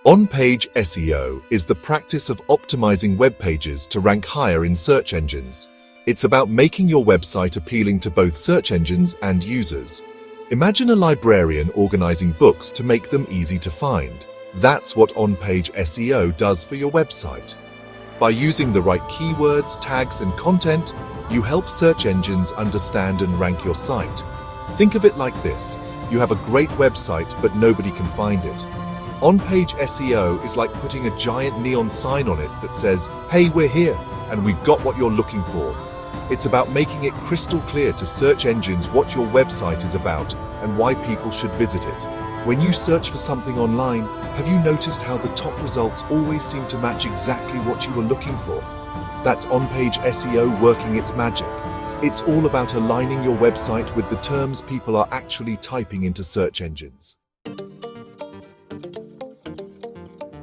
On-page SEO is the practice of optimizing web pages to rank higher in search engines. It's about making your website appealing to both search engines and users. Imagine a librarian organizing books to make them easy to find. That's what on-page SEO does for your website. By using the right keywords, tags, and content, you help search engines understand and rank your site. Think of it like this. You have a great website, but nobody can find it. On-page SEO is like putting a giant neon sign on it that says, "Hey, we're here, and we've got what you're looking for." It's about making it crystal clear to search engines what your website is about and why people should visit it. When you search for something online, have you noticed how the top results always seem to match exactly what you were looking for? That's on-page SEO working its magic. It's all about aligning your website with the terms people are actually typing into search engines.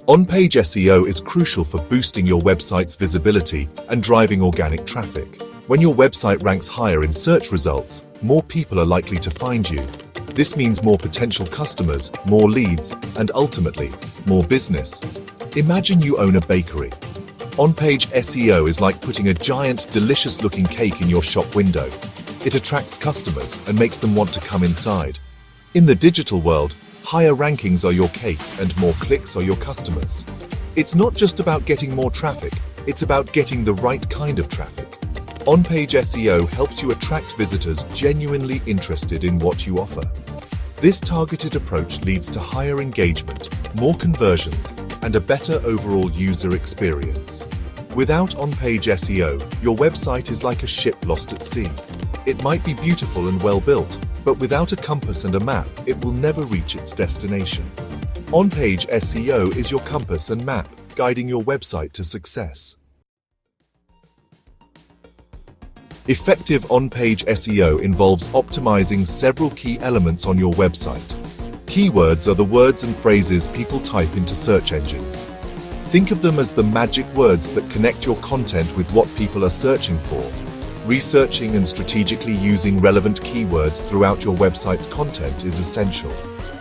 On-page SEO is crucial for boosting your website's visibility and driving organic traffic. When your website ranks higher in search results, more people are likely to find you. This means more potential customers, more leads, and ultimately, more business. Imagine you own a bakery. On-page SEO is like putting a giant, delicious-looking cake in your shop window. It attracts customers and makes them want to come inside. In the digital world, higher rankings are your cake and more clicks are your customers. It's not just about getting more traffic, it's about getting the right kind of traffic. On-page SEO helps you attract visitors genuinely interested in what you offer. This targeted approach leads to higher engagement, more conversions, and a better overall user experience. Without on-page SEO, your website is like a ship lost at sea. It might be beautiful and well built, but without a compass and a map, it will never reach its destination. On-page SEO is your compass and map, guiding your website to success. Effective on-page SEO involves optimizing several key elements on your website. Keywords are the words and phrases people type into search engines. Think of them as the magic words that connect your content with what people are searching for. Researching and strategically using relevant keywords throughout your website's content is essential.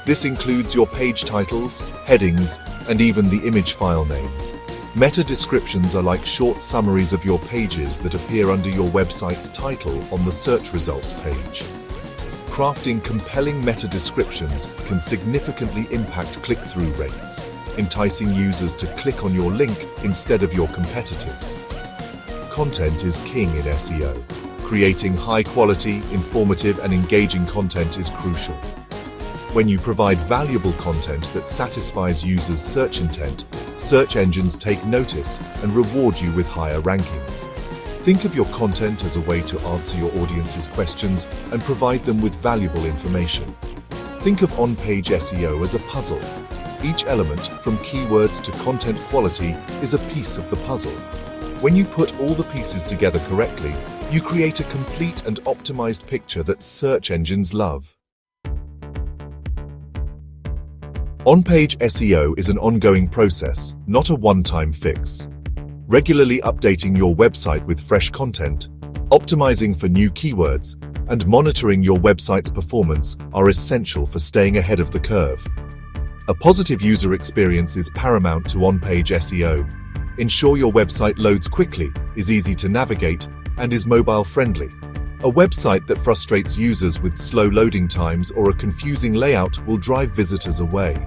This includes your page titles, headings, and even the image file names. Meta descriptions are like short summaries of your pages that appear under your website's title on the search results page. Crafting compelling meta descriptions can significantly impact click-through rates, enticing users to click on your link instead of your competitors. Content is king in SEO. Creating high-quality, informative, and engaging content is crucial. When you provide valuable content that satisfies users' search intent, search engines take notice and reward you with higher rankings. Think of your content as a way to answer your audience's questions and provide them with valuable information. Think of on-page SEO as a puzzle. Each element, from keywords to content quality, is a piece of the puzzle. When you put all the pieces together correctly, you create a complete and optimized picture that search engines love. On-page SEO is an ongoing process, not a one-time fix. Regularly updating your website with fresh content, optimizing for new keywords, and monitoring your website's performance are essential for staying ahead of the curve. A positive user experience is paramount to on-page SEO. Ensure your website loads quickly, is easy to navigate, and is mobile-friendly. A website that frustrates users with slow loading times or a confusing layout will drive visitors away.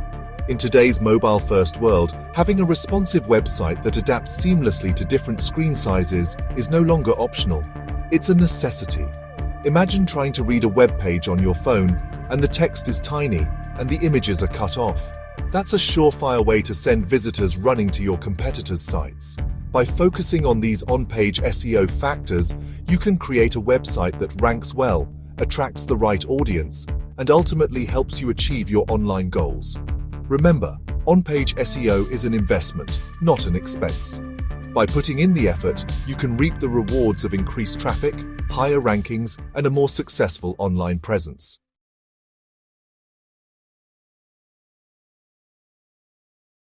In today's mobile-first world, having a responsive website that adapts seamlessly to different screen sizes is no longer optional. It's a necessity. Imagine trying to read a web page on your phone and the text is tiny and the images are cut off. That's a surefire way to send visitors running to your competitors' sites. By focusing on these on-page SEO factors, you can create a website that ranks well, attracts the right audience, and ultimately helps you achieve your online goals. Remember, on-page SEO is an investment, not an expense. By putting in the effort, you can reap the rewards of increased traffic, higher rankings, and a more successful online presence.